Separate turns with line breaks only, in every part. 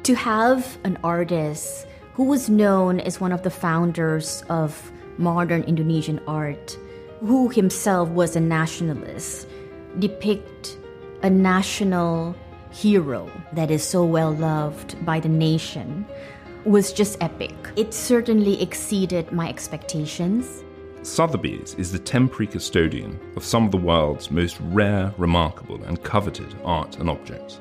To have an artist who was known as one of the founders of modern Indonesian art, who himself was a nationalist, depict a national hero that is so well loved by the nation was just epic. It certainly exceeded my expectations.
Sotheby's is the temporary custodian of some of the world's most rare, remarkable and coveted art and objects.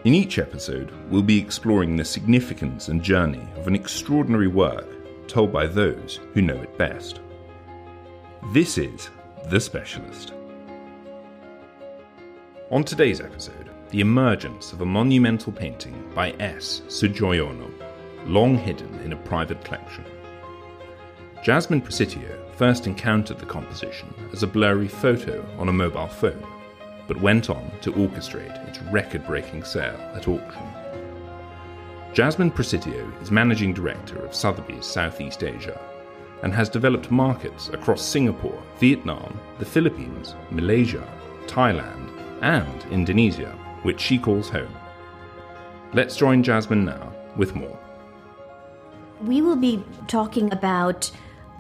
In each episode, we'll be exploring the significance and journey of an extraordinary work told by those who know it best. This is The Specialist. On today's episode, the emergence of a monumental painting by S. Sudjojono, long hidden in a private collection. Jasmine Prasetio first encountered the composition as a blurry photo on a mobile phone, but went on to orchestrate its record-breaking sale at auction. Jasmine Prasetio is managing director of Sotheby's Southeast Asia and has developed markets across Singapore, Vietnam, the Philippines, Malaysia, Thailand, and Indonesia, which she calls home. Let's join Jasmine now with more.
We will be talking about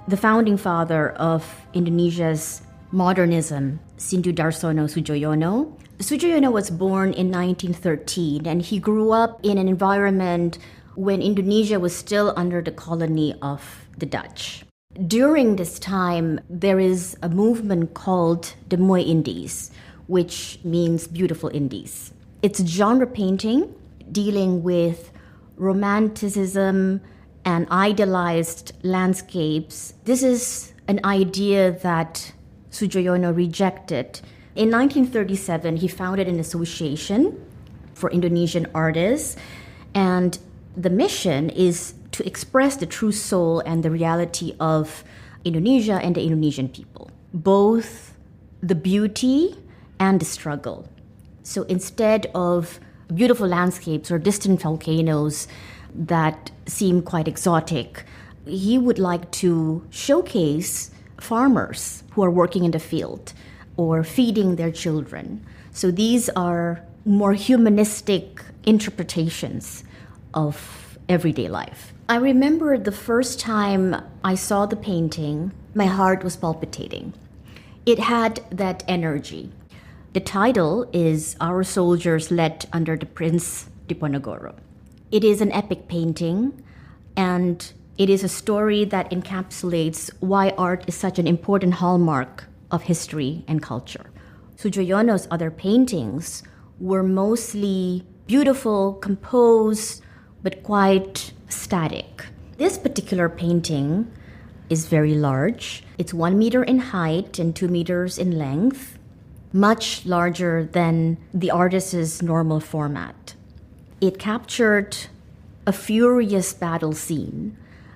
the founding father of Indonesia's modernism, Darsono Sudjojono. Sudjojono was born in 1913, and he grew up in an environment when Indonesia was still under the colony of the Dutch. During this time, there is a movement called the Mooi Indies, which means beautiful Indies. It's a genre painting dealing with romanticism and idealized landscapes. This is an idea that Sudjojono rejected. In 1937, he founded an association for Indonesian artists, and the mission is to express the true soul and the reality of Indonesia and the Indonesian people, both the beauty and the struggle. So instead of beautiful landscapes or distant volcanoes that seem quite exotic, he would like to showcase farmers who are working in the field or feeding their children. So these are more humanistic interpretations of everyday life. I remember the first time I saw the painting, my heart was palpitating. It had that energy. The title is Our Soldiers Led Under the Prince Diponegoro. It is an epic painting, and it is a story that encapsulates why art is such an important hallmark of history and culture. Sudjojono's other paintings were mostly beautiful, composed, but quite static. This particular painting is very large. It's 1 meter in height and 2 meters in length, much larger than the artist's normal format. It captured a furious battle scene,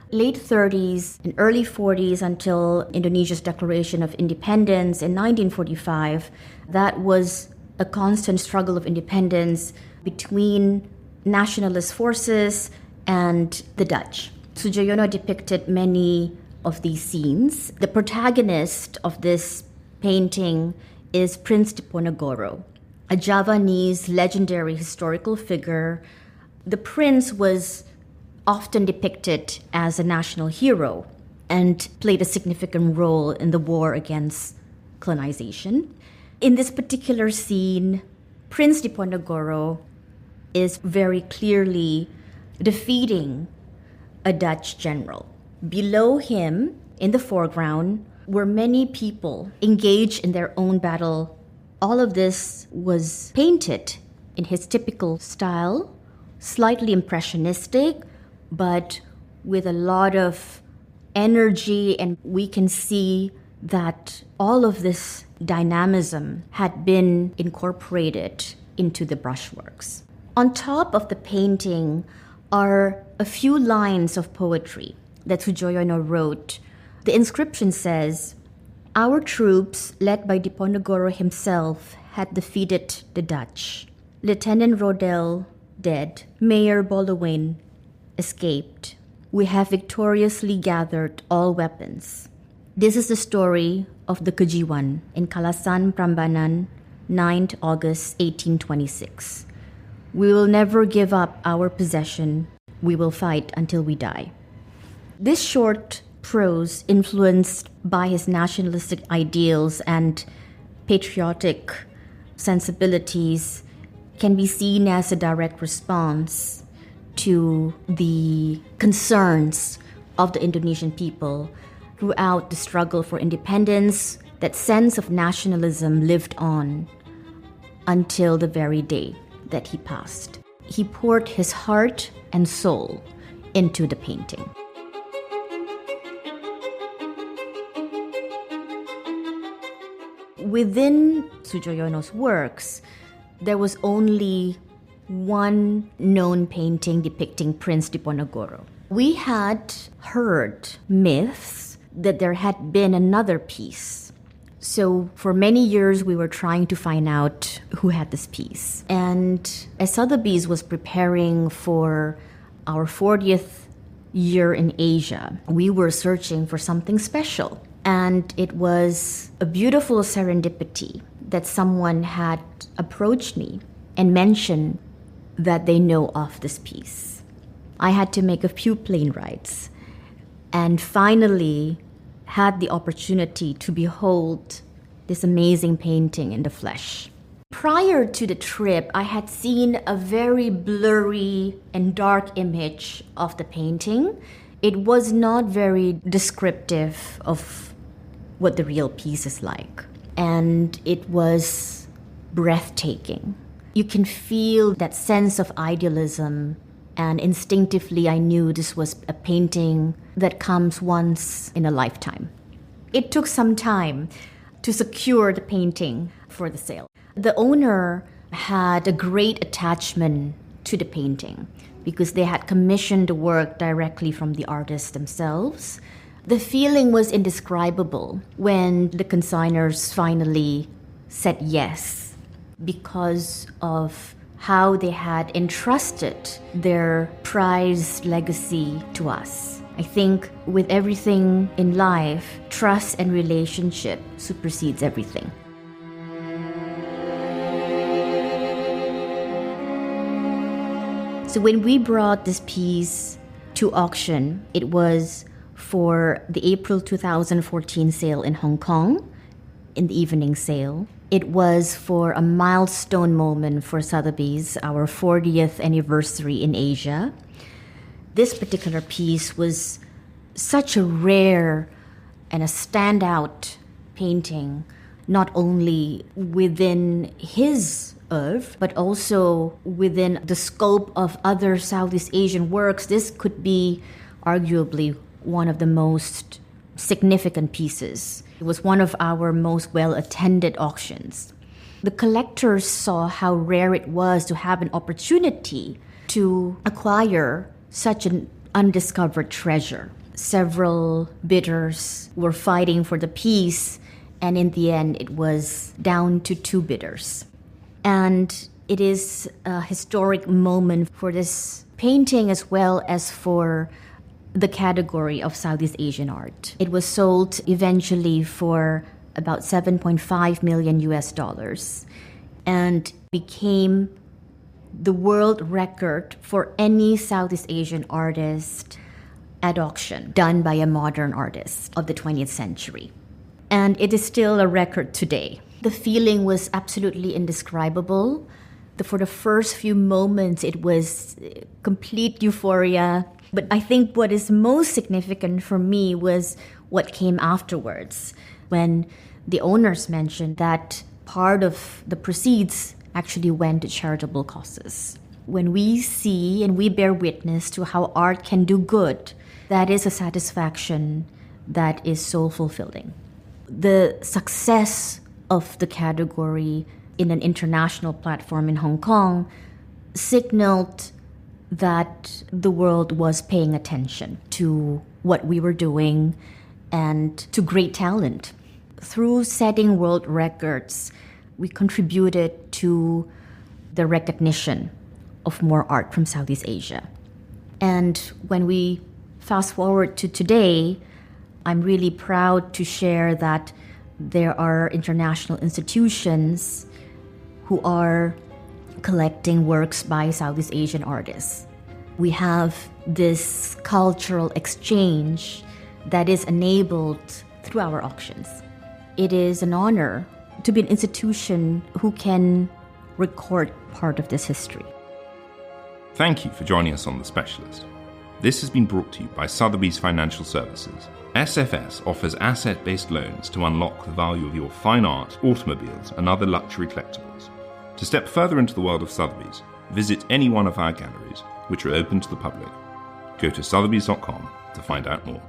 late 30s and early 40s until Indonesia's declaration of independence in 1945. That was a constant struggle of independence between nationalist forces and the Dutch. Sudjojono depicted many of these scenes. The protagonist of this painting is Prince Diponegoro, a Javanese legendary historical figure. The prince was often depicted as a national hero and played a significant role in the war against colonization. In this particular scene, Prince Diponegoro is very clearly defeating a Dutch general. Below him, in the foreground, were many people engaged in their own battle. All of this was painted in his typical style, slightly impressionistic, but with a lot of energy, and we can see that all of this dynamism had been incorporated into the brushworks. On top of the painting are a few lines of poetry that Sudjojono wrote. The inscription says, "Our troops, led by Diponegoro himself, had defeated the Dutch. Lieutenant Rodel dead, Mayor Bolowain escaped. We have victoriously gathered all weapons." This is the story of the Kejiwan in Kalasan, Prambanan, 9th August 1826. We will never give up our possession. We will fight until we die. This short prose, influenced by his nationalistic ideals and patriotic sensibilities, can be seen as a direct response to the concerns of the Indonesian people throughout the struggle for independence. That sense of nationalism lived on until the very day that he passed. He poured his heart and soul into the painting. Within Sudjojono's works, there was only one known painting depicting Prince Diponegoro. We had heard myths that there had been another piece. So for many years, we were trying to find out who had this piece. And as Sotheby was preparing for our 40th year in Asia, we were searching for something special. And it was a beautiful serendipity that someone had approached me and mentioned that they know of this piece. I had to make a few plane rides and finally had the opportunity to behold this amazing painting in the flesh. Prior to the trip, I had seen a very blurry and dark image of the painting. It was not very descriptive of what the real piece is like. And it was breathtaking. You can feel that sense of idealism, and instinctively I knew this was a painting that comes once in a lifetime. It took some time to secure the painting for the sale. The owner had a great attachment to the painting because they had commissioned the work directly from the artists themselves. The feeling was indescribable when the consigners finally said yes, because of how they had entrusted their prized legacy to us. I think with everything in life, trust and relationship supersedes everything. So when we brought this piece to auction, it was for the April 2014 sale in Hong Kong, in the evening sale. It was for a milestone moment for Sotheby's, our 40th anniversary in Asia. This particular piece was such a rare and a standout painting, not only within his oeuvre, but also within the scope of other Southeast Asian works. This could be arguably one of the most significant pieces. It was one of our most well-attended auctions. The collectors saw how rare it was to have an opportunity to acquire such an undiscovered treasure. Several bidders were fighting for the piece, and in the end, it was down to 2 bidders. And it is a historic moment for this painting as well as for the category of Southeast Asian art. It was sold eventually for about $7.5 million and became the world record for any Southeast Asian artist at auction done by a modern artist of the 20th century. And it is still a record today. The feeling was absolutely indescribable. For the first few moments, it was complete euphoria. But I think what is most significant for me was what came afterwards, when the owners mentioned that part of the proceeds actually went to charitable causes. When we see and we bear witness to how art can do good, that is a satisfaction that is so fulfilling. The success of the category in an international platform in Hong Kong signaled that the world was paying attention to what we were doing and to great talent. Through setting world records, we contributed to the recognition of more art from Southeast Asia. And when we fast forward to today, I'm really proud to share that there are international institutions who are collecting works by Southeast Asian artists. We have this cultural exchange that is enabled through our auctions. It is an honor to be an institution who can record part of this history.
Thank you for joining us on The Specialist. This has been brought to you by Sotheby's Financial Services. SFS offers asset-based loans to unlock the value of your fine art, automobiles, and other luxury collectibles. To step further into the world of Sotheby's, visit any one of our galleries, which are open to the public. Go to sotheby's.com to find out more.